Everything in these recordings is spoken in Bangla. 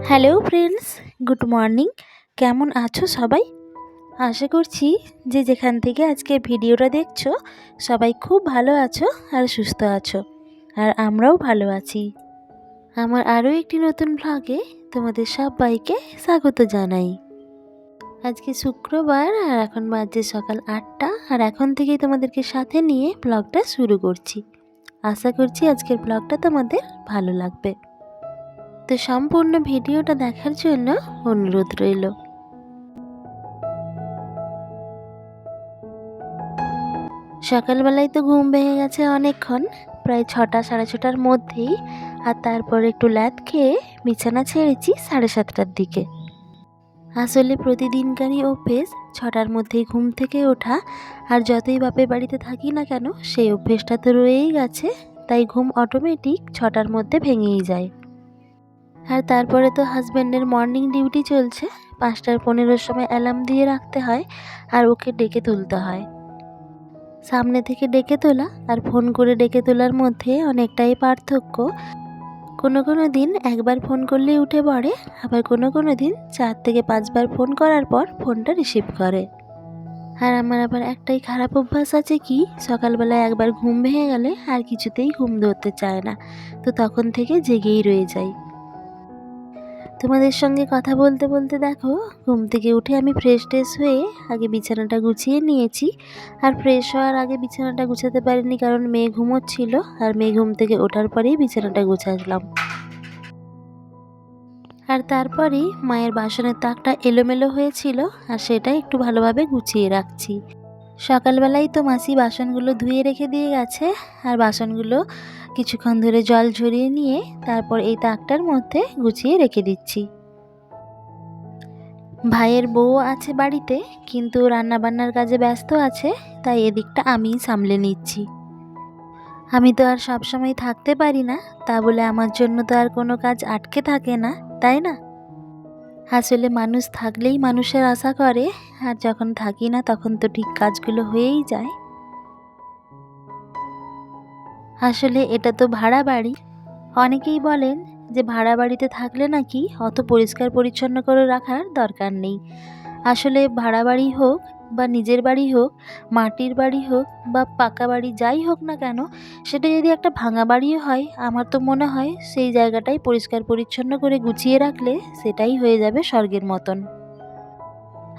Hello friends, good morning. কেমন আছো সবাই? আশা করছি যে যেখান থেকে আজকের ভিডিওটা দেখছো সবাই খুব ভালো আছো আর সুস্থ আছো। আর আমরাও ভালো আছি। আমার আরও একটি নতুন ভ্লগে তোমাদের সবাইকে স্বাগত জানাই। আজকে শুক্রবার আর এখন বাজে সকাল 8টা, আর এখন থেকেই তোমাদেরকে সাথে নিয়ে ব্লগটা শুরু করছি। আশা করছি আজকের ব্লগটা তোমাদের ভালো লাগবে। তো সম্পূর্ণ ভিডিওটা দেখার জন্য অনুরোধ রইল। সকালবেলায় তো ঘুম ভেঙে গেছে অনেকক্ষণ, প্রায় 6টা সাড়ে 6টার মধ্যেই। আর তারপর একটু ল্যাদ খেয়ে বিছানা ছেড়েছি 7:30টার দিকে। আসলে প্রতিদিনকারই অভ্যেস 6টার মধ্যেই ঘুম থেকে ওঠা, আর যতই বাপের বাড়িতে থাকি না কেন সেই অভ্যেসটা তো রয়েই গেছে, তাই ঘুম অটোমেটিক 6টার মধ্যে ভেঙেই যায়। আর তারপরে তো হাজব্যান্ডের মর্নিং ডিউটি চলছে, 5:15 সময় অ্যালার্ম দিয়ে রাখতে হয় আর ওকে ডেকে তুলতে হয়। সামনে থেকে ডেকে তোলা আর ফোন করে ডেকে তোলার মধ্যে অনেকটাই পার্থক্য। কোনো দিন একবার ফোন করলেই উঠে পড়ে, আবার কোনো দিন 4 থেকে 5 বার ফোন করার পর ফোনটা রিসিভ করে। আর আমার আবার একটাই খারাপ অভ্যাস আছে, কি সকালবেলায় একবার ঘুম ভেঙে গেলে আর কিছুতেই ঘুম ধরতে চায় না, তো তখন থেকে জেগেই রয়ে যাই। তোমাদের সঙ্গে কথা বলতে বলতে দেখো ঘুম থেকে উঠে আমি ফ্রেশ হয়ে আগে বিছানাটা গুছিয়ে নিয়েছি। আর ফ্রেশ হওয়ার আগে বিছানাটা গুছাতে পারিনি, কারণ মেয়ে ঘুমোচ্ছিল, আর মেয়ে ঘুম থেকে ওঠার পরেই বিছানাটা গুছালাম। আর তারপরেই মায়ের বাসনের তাকটা এলোমেলো হয়েছিল, আর সেটা একটু ভালোভাবে গুছিয়ে রাখছি। সকালবেলাই তো মাসি বাসনগুলো ধুয়ে রেখে দিয়ে গেছে, আর বাসনগুলো কিছুক্ষণ ধরে জল ঝরিয়ে নিয়ে তারপর এই তাকটার মধ্যে গুছিয়ে রেখে দিচ্ছি। ভাইয়ের বউ আছে বাড়িতে, কিন্তু রান্নাবান্নার কাজে ব্যস্ত আছে, তাই এদিকটা আমিই সামলে নিচ্ছি। আমি তো আর সবসময় থাকতে পারি না, তা বলে আমার জন্য তো আর কোনো কাজ আটকে থাকে না, তাই না? আসলে মানুষ থাকলেই মানুষের আশা করে, আর যখন থাকি না তখন তো ঠিক কাজগুলো হয়েই যায়। আসলে এটা তো ভাড়া বাড়ি। অনেকেই বলেন যে ভাড়া বাড়িতে থাকলে নাকি অত পরিষ্কার পরিচ্ছন্ন করে রাখার দরকার নেই। আসলে ভাড়া বাড়ি হোক বা নিজের বাড়ি হোক, মাটির বাড়ি হোক বা পাকা বাড়ি, যাই হোক না কেন, সেটা যদি একটা ভাঙা বাড়িও হয়, আমার তো মনে হয় সেই জায়গাটাই পরিষ্কার পরিচ্ছন্ন করে গুছিয়ে রাখলে সেটাই হয়ে যাবে স্বর্গের মতন।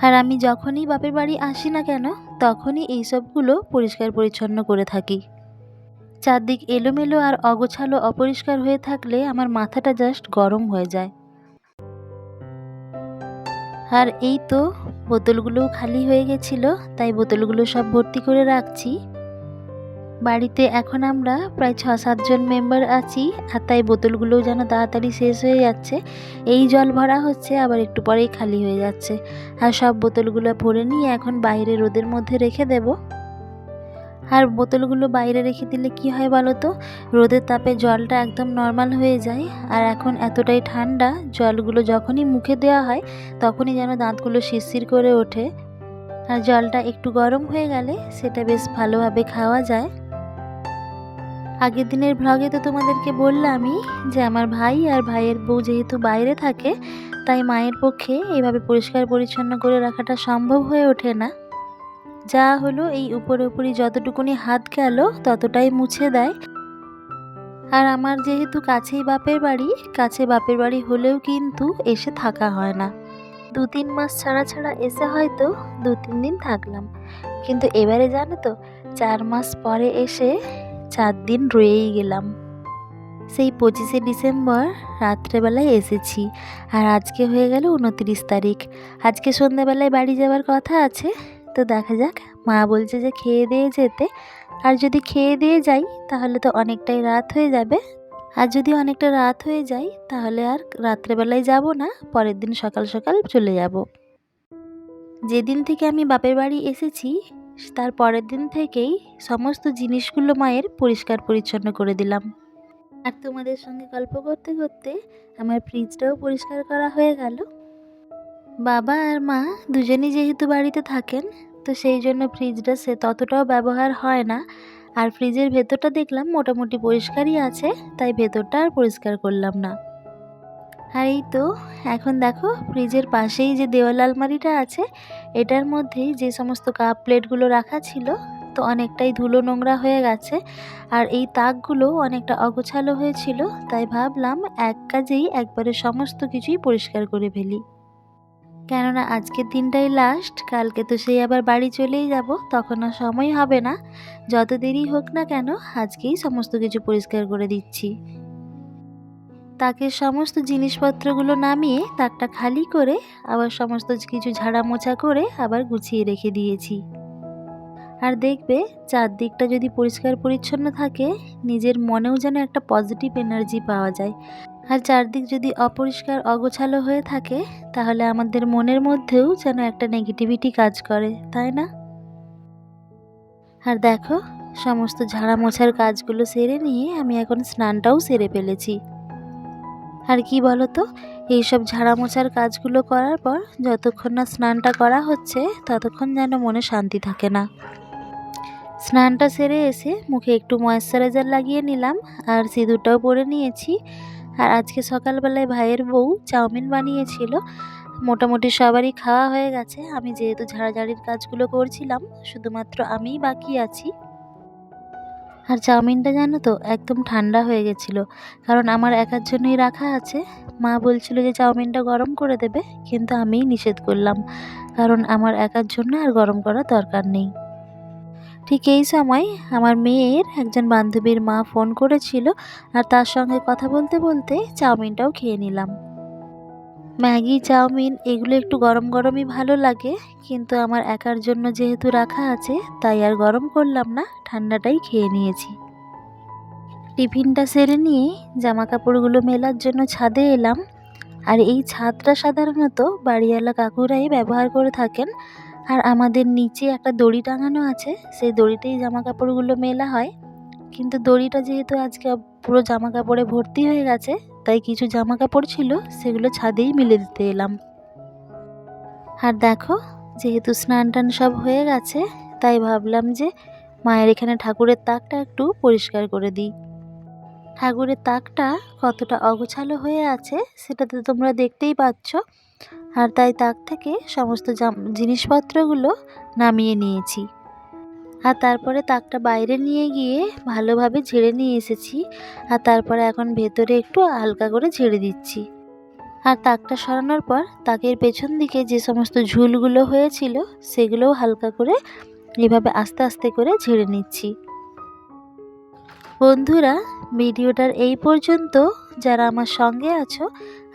আর আমি যখনই বাপের বাড়ি আসি না কেন, তখনই এইসবগুলো পরিষ্কার পরিচ্ছন্ন করে থাকি। চারদিক এলোমেলো আর অগোছালো অপরিষ্কার হয়ে থাকলে আমার মাথাটা জাস্ট গরম হয়ে যায়। আর এই তো বোতলগুলোও খালি হয়ে গেছিল, তাই বোতলগুলো সব ভর্তি করে রাখছি। বাড়িতে এখন আমরা প্রায় 6-7 জন মেম্বার আছি, আর তাই বোতলগুলোও যেন তাড়াতাড়ি শেষ হয়ে যাচ্ছে। এই জল ভরা হচ্ছে, আবার একটু পরেই খালি হয়ে যাচ্ছে। আর সব বোতলগুলো ভরে নিয়ে এখন বাইরে রোদের মধ্যে রেখে দেব। আর বোতলগুলো বাইরে রেখে দিলে কি হয় বলো তো, রোদের তাপে জলটা একদম নর্মাল হয়ে যায়। আর এখন এতটাই ঠান্ডা, জলগুলো যখনই মুখে দেওয়া হয় তখনই যেন দাঁতগুলো শিরশির করে ওঠে। আর জলটা একটু গরম হয়ে গেলে সেটা বেশ ভালোভাবে খাওয়া যায়। আগের দিনের ভ্লগে তো তোমাদেরকে বললামই যে আমার ভাই আর ভাইয়ের বউ যেহেতু বাইরে থাকে, তাই মায়ের পক্ষে এইভাবে পরিষ্কার পরিচ্ছন্ন করে রাখাটা সম্ভব হয়ে ওঠে না। যা হলো এই উপরি যতটুকুনি হাত গেল ততটাই মুছে দেয়। আর আমার যেহেতু কাছেই বাপের বাড়ি হলেও কিন্তু এসে থাকা হয় না। 2-3 মাস ছাড়া এসে হয়তো 2-3 দিন থাকলাম, কিন্তু এবারে জানো তো 4 মাস পরে এসে 4 দিন রয়েই গেলাম। সেই 25শে ডিসেম্বর রাত্রেবেলায় এসেছি, আর আজকে হয়ে গেল 29 তারিখ। আজকে সন্ধ্যাবেলায় বাড়ি যাওয়ার কথা আছে, তো দেখা যাক। মা বলছে যে খেয়ে দিয়ে যেতে, আর যদি খেয়ে দিয়ে যাই তাহলে তো অনেকটাই রাত হয়ে যাবে। আর যদি অনেকটা রাত হয়ে যায় তাহলে আর রাত্রেবেলায় যাব না, পরের দিন সকাল সকাল চলে যাব। যেদিন থেকে আমি বাপের বাড়ি এসেছি তার পরের দিন থেকেই সমস্ত জিনিসগুলো মায়ের পরিষ্কার পরিচ্ছন্ন করে দিলাম। আর তোমাদের সঙ্গে গল্প করতে করতে আমার ফ্রিজটাও পরিষ্কার করা হয়ে গেল। বাবা আর মা দুজনেই যেহেতু বাড়িতে থাকেন, তো সেই জন্য ফ্রিজটা ততটাও ব্যবহার হয় না। আর ফ্রিজের ভেতরটা দেখলাম মোটামুটি পরিষ্কারই আছে, তাই ভেতরটা আর পরিষ্কার করলাম না। আর এই তো এখন দেখো ফ্রিজের পাশেই যে দেওয়াল আলমারিটা আছে, এটার মধ্যেই যে সমস্ত কাপ প্লেটগুলো রাখা ছিল, তো অনেকটাই ধুলো নোংরা হয়ে গেছে। আর এই তাকগুলো অনেকটা অগোছালো হয়েছিল, তাই ভাবলাম এক কাজেই একবারে সমস্ত কিছুই পরিষ্কার করে ফেলি। কেননা আজকের দিনটাই লাস্ট, কালকে তো সেই আবার বাড়ি চলেই যাব, তখন আর সময় হবে না। যত দেরি হোক না কেন আজকেই সমস্ত কিছু পরিষ্কার করে দিচ্ছি। তাকের সমস্ত জিনিসপত্রগুলো নামিয়ে তাকটা খালি করে আবার সমস্ত কিছু ঝাড়া মোছা করে আবার গুছিয়ে রেখে দিয়েছি। আর দেখবে চারদিকটা যদি পরিষ্কার পরিচ্ছন্ন থাকে, নিজের মনেও যেন একটা পজিটিভ এনার্জি পাওয়া যায়। আর চারদিক যদি অপরিষ্কার অগোছালো হয়ে থাকে, তাহলে আমাদের মনের মধ্যেও যেন একটা নেগেটিভিটি কাজ করে, তাই না? আর দেখো সমস্ত ঝাড়া মোছার কাজগুলো সেরে নিয়ে আমি এখন স্নানটাও সেরে ফেলেছি। আর কি বলো তো, এইসব ঝাড়া মোছার কাজগুলো করার পর যতক্ষণ না স্নানটা করা হচ্ছে ততক্ষণ যেন মনে শান্তি থাকে না। স্নানটা সেরে এসে মুখে একটু ময়েশ্চারাইজার লাগিয়ে নিলাম আর সিঁদুরটাও পরে নিয়েছি। আর আজকে সকালবেলায় ভাইয়ের বউ চাউমিন বানিয়েছিল, মোটামুটি সবারই খাওয়া হয়ে গেছে। আমি যেহেতু ঝাড়াঝাড়ির কাজগুলো করছিলাম, শুধুমাত্র আমিই বাকি আছি। আর চাউমিনটা জানো তো একদম ঠান্ডা হয়ে গেছিলো, কারণ আমার একার জন্যই রাখা আছে। মা বলছিল যে চাউমিনটা গরম করে দেবে, কিন্তু আমিই নিষেধ করলাম, কারণ আমার একার জন্য আর গরম করার দরকার নেই। ঠিক এই সময় আমার মেয়ের একজন বান্ধবীর মা ফোন করেছিল, আর তার সঙ্গে কথা বলতে বলতে চাউমিনটাও খেয়ে নিলাম। ম্যাগি চাউমিন এগুলো একটু গরম গরমই ভালো লাগে, কিন্তু আমার একার জন্য যেহেতু রাখা আছে তাই আর গরম করলাম না, ঠান্ডাটাই খেয়ে নিয়েছি। টিফিনটা সেরে নিয়ে জামা কাপড়গুলো মেলার জন্য ছাদে এলাম। আর এই ছাদটা সাধারণত বাড়িওয়ালা কাকুরাই ব্যবহার করে থাকেন। আর আমাদের নিচে একটা দড়ি টাঙানো আছে, সেই দড়িতেই জামা কাপড়গুলো মেলা হয়। কিন্তু দড়িটা যেহেতু আজকে পুরো জামা কাপড়ে ভর্তি হয়ে গেছে, তাই কিছু জামা কাপড় ছিল সেগুলো ছাদেই মেলে দিতে এলাম। আর দেখো যেহেতু স্নান টান সব হয়ে গেছে, তাই ভাবলাম যে মায়ের এখানে ঠাকুরের তাকটা একটু পরিষ্কার করে দিই। ঠাকুরের তাকটা কতটা অগোছালো হয়ে আছে সেটা তো তোমরা দেখতেই পাচ্ছ। আর তাই তাক থেকে সমস্ত জিনিসপত্রগুলো নামিয়ে নিয়েছি। আর তারপরে তাকটা বাইরে নিয়ে গিয়ে ভালোভাবে ঝেড়ে নিয়ে এসেছি। আর তারপরে এখন ভেতরে একটু হালকা করে ঝেড়ে দিচ্ছি। আর তাকটা সরানোর পর তাকের পেছন দিকে যে সমস্ত ঝুলগুলো হয়েছিল সেগুলোও হালকা করে এভাবে আস্তে আস্তে করে ঝেড়ে নিচ্ছি। বন্ধুরা, ভিডিওটার এই পর্যন্ত যারা আমার সঙ্গে আছো,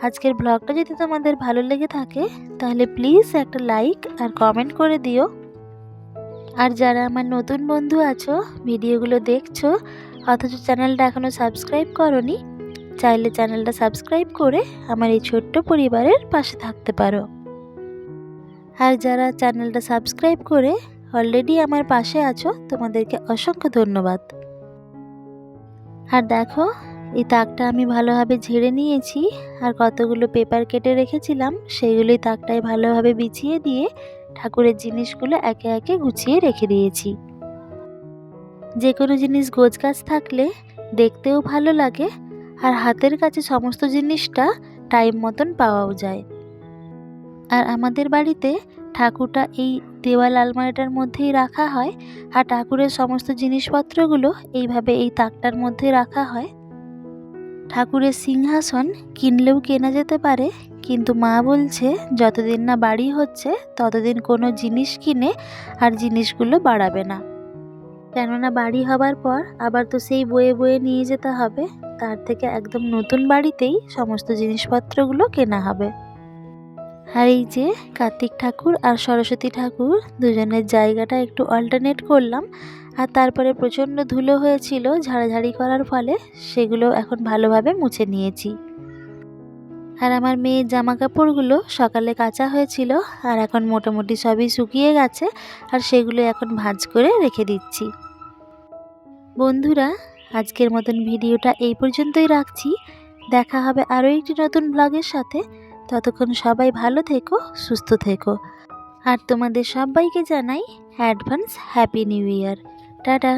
আজকের ব্লগটা যদি তোমাদের ভালো লেগে থাকে তাহলে প্লিজ একটা লাইক আর কমেন্ট করে দিও। আর যারা আমার নতুন বন্ধু আছো, ভিডিওগুলো দেখছো অথচ চ্যানেলটা এখনও সাবস্ক্রাইব করোনি, চাইলে চ্যানেলটা সাবস্ক্রাইব করে আমার এই ছোট্ট পরিবারের পাশে থাকতে পারো। আর যারা চ্যানেলটা সাবস্ক্রাইব করে অলরেডি আমার পাশে আছো, তোমাদেরকে অসংখ্য ধন্যবাদ। আর দেখো এই তাকটা আমি ভালোভাবে ঝেড়ে নিয়েছি, আর কতগুলো পেপার কেটে রেখেছিলাম সেইগুলোই তাকটায় ভালোভাবে বিছিয়ে দিয়ে ঠাকুরের জিনিসগুলো একে একে গুছিয়ে রেখে দিয়েছি। যে কোনো জিনিস গোছগাছ থাকলে দেখতেও ভালো লাগে, আর হাতের কাছে সমস্ত জিনিসটা টাইম মতন পাওয়াও যায়। আর আমাদের বাড়িতে ঠাকুরটা এই দেওয়াল আলমারিটার মধ্যেই রাখা হয়, আর ঠাকুরের সমস্ত জিনিসপত্রগুলো এইভাবে এই তাকটার মধ্যে রাখা হয়। ঠাকুরের সিংহাসন কিনলেও কেনা যেতে পারে, কিন্তু মা বলছে যতদিন না বাড়ি হচ্ছে ততদিন কোনো জিনিস কিনে আর জিনিসগুলো বাড়াবে না, কেননা বাড়ি হবার পর আবার তো সেই বয়ে বয়ে নিয়ে যেতে হবে। তার থেকে একদম নতুন বাড়িতেই সমস্ত জিনিসপত্রগুলো কেনা হবে। আর এই যে কার্তিক ঠাকুর আর সরস্বতী ঠাকুর দুজনের জায়গাটা একটু অল্টারনেট করলাম, আর তারপরে প্রচণ্ড ধুলো হয়েছিল ঝাড়াঝাড়ি করার ফলে, সেগুলো এখন ভালোভাবে মুছে নিয়েছি। আর আমার মেয়ের জামা কাপড়গুলো সকালে কাচা হয়েছিল, আর এখন মোটামুটি সবই শুকিয়ে গেছে, আর সেগুলো এখন ভাঁজ করে রেখে দিচ্ছি। বন্ধুরা, আজকের মতন ভিডিওটা এই পর্যন্তই রাখছি। দেখা হবে আরও একটি নতুন ব্লগের সাথে। ততক্ষণ সবাই ভালো থেকো, সুস্থ থেকো। আর তোমাদের সবাইকে জানাই advance happy new year. Tata.